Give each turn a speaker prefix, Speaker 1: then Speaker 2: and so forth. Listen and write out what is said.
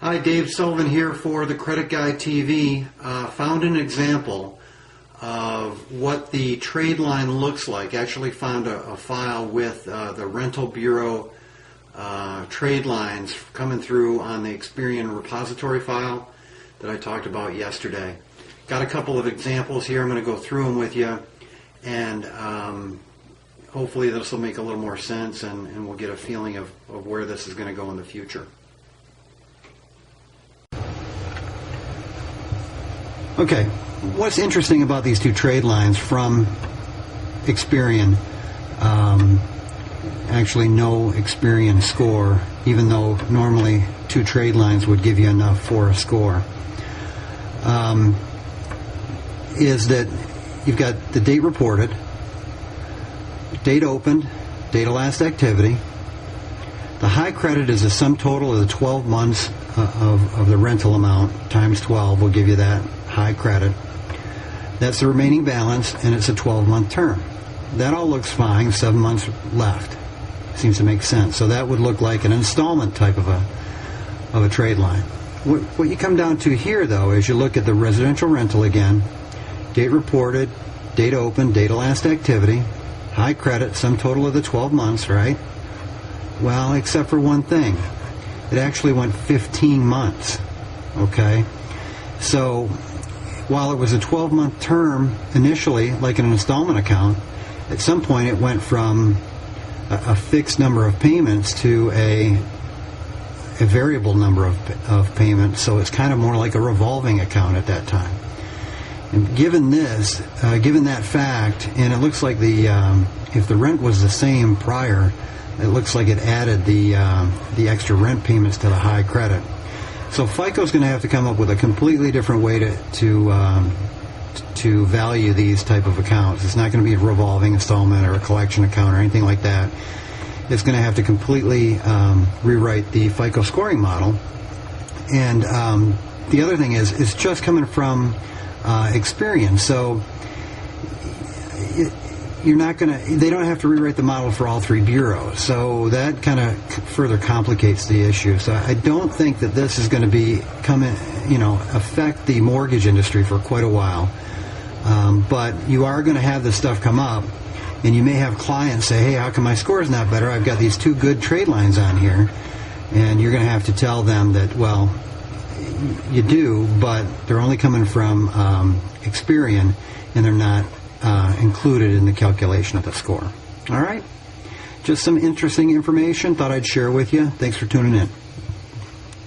Speaker 1: Hi, Dave Sullivan here for the Credit Guy TV. Found an example of what the trade line looks like. Actually found a file with the rental bureau trade lines coming through on the Experian repository file that I talked about yesterday. Got a couple of examples here. I'm going to go through them with you, and hopefully this will make a little more sense, and we'll get a feeling of where this is going to go in the future. Okay, what's interesting about these two trade lines from Experian, actually no Experian score, even though normally two trade lines would give you enough for a score, is that you've got the date reported, date opened, date of last activity. The high credit is the sum total of the 12 months of the rental amount times 12 will give you that high credit. That's the remaining balance, and it's a 12-month term. That all looks fine. 7 months left. Seems to make sense. So that would look like an installment type of a trade line. What you come down to here, though, is you look at the residential rental again, date reported, date open, date of last activity, high credit, sum total of the 12 months, right? Well, except for one thing. It actually went 15 months, okay? So while it was a 12-month term initially, like an installment account, at some point it went from a fixed number of payments to a variable number of payments, so it's kind of more like a revolving account at that time. And given this, given that fact, and it looks like if the rent was the same prior, it looks like it added the extra rent payments to the high credit. So FICO's going to have to come up with a completely different way to value these type of accounts. It's not going to be a revolving installment or a collection account or anything like that. It's going to have to completely rewrite the FICO scoring model. And the other thing is, it's just coming from Experian. So you're not going to, they don't have to rewrite the model for all three bureaus. So that kind of further complicates the issue. So I don't think that this is going to affect the mortgage industry for quite a while. But you are going to have this stuff come up, and you may have clients say, hey, how come my score is not better? I've got these two good trade lines on here. And you're going to have to tell them that, well, you do, but they're only coming from Experian, and they're not included in the calculation of the score. All right? Just some interesting information. Thought I'd share with you. Thanks for tuning in.